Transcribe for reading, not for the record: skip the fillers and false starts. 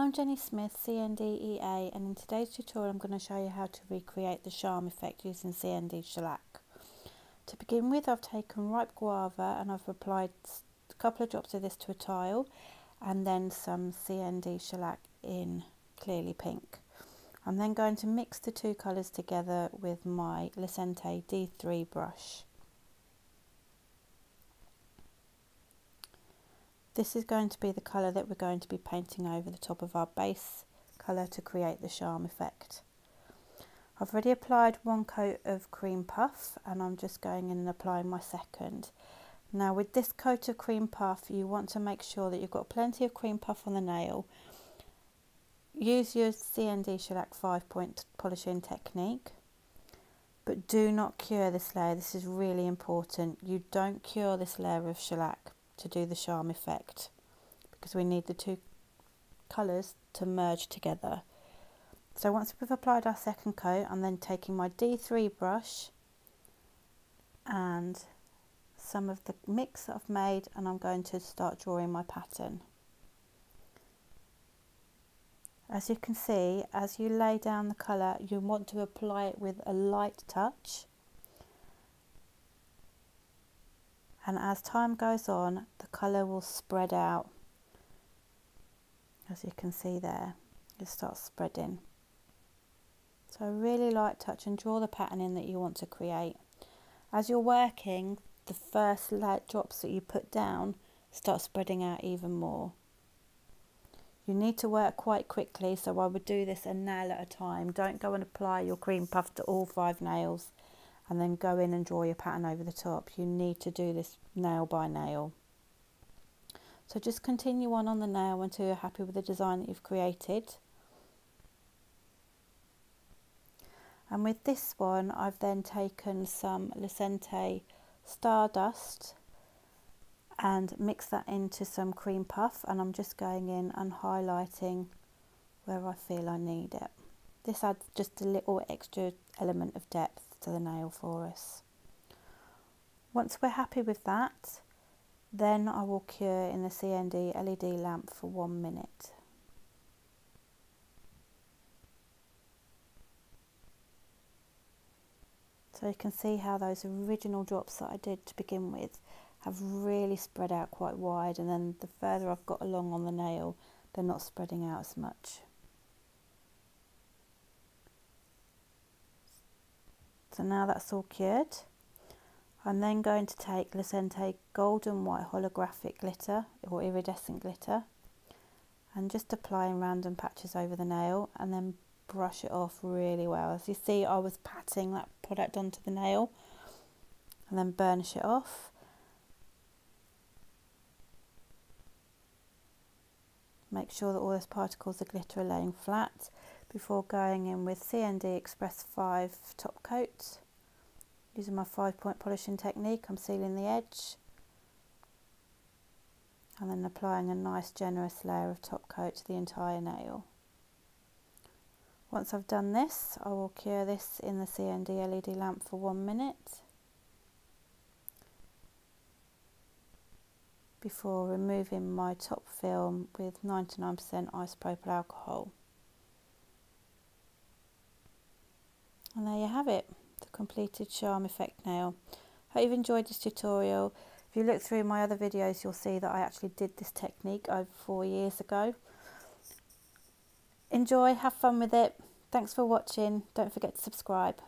I'm Jenny Smith, CND and in today's tutorial I'm going to show you how to recreate the Sharm effect using CND Shellac. To begin with, I've taken ripe guava and I've applied a couple of drops of this to a tile and then some CND Shellac in clearly pink. I'm then going to mix the two colours together with my Lecenté D3 brush. This is going to be the colour that we're going to be painting over the top of our base colour to create the Sharm effect. I've already applied one coat of cream puff and I'm just going in and applying my second. Now with this coat of cream puff, you want to make sure that you've got plenty of cream puff on the nail. Use your CND Shellac 5-point polishing technique, but do not cure this layer. This is really important. You don't cure this layer of shellac to do the Sharm effect because we need the two colours to merge together. So once we've applied our second coat, I'm then taking my D3 brush and some of the mix that I've made and I'm going to start drawing my pattern. As you can see, as you lay down the colour, you want to apply it with a light touch. And as time goes on, the colour will spread out. As you can see there, it starts spreading. So a really light touch and draw the pattern in that you want to create. As you're working, the first light drops that you put down start spreading out even more. You need to work quite quickly, so I would do this a nail at a time. Don't go and apply your cream puff to all 5 nails and then go in and draw your pattern over the top. You need to do this nail by nail. So just continue on the nail until you're happy with the design that you've created. And with this one, I've then taken some Lecenté Stardust and mix that into some cream puff, and I'm just going in and highlighting where I feel I need it. This adds just a little extra element of depth to the nail for us. Once we're happy with that, then I will cure in the CND LED lamp for 1 minute. So you can see how those original drops that I did to begin with have really spread out quite wide, and then the further I've got along on the nail, they're not spreading out as much. So now that's all cured, I'm then going to take Lecenté Golden White Holographic Glitter or Iridescent Glitter and just applying random patches over the nail and then brush it off really well. As you see, I was patting that product onto the nail and then burnish it off. Make sure that all those particles of glitter are laying flat before going in with CND Express 5 Topcoat. Using my 5-point polishing technique, I'm sealing the edge and then applying a nice generous layer of Topcoat to the entire nail. Once I've done this, I will cure this in the CND LED lamp for 1 minute before removing my top film with 99% isopropyl alcohol. And there you have it, the completed Sharm effect nail. Hope you've enjoyed this tutorial. If you look through my other videos, you'll see that I actually did this technique over 4 years ago. Enjoy, have fun with it. Thanks for watching. Don't forget to subscribe.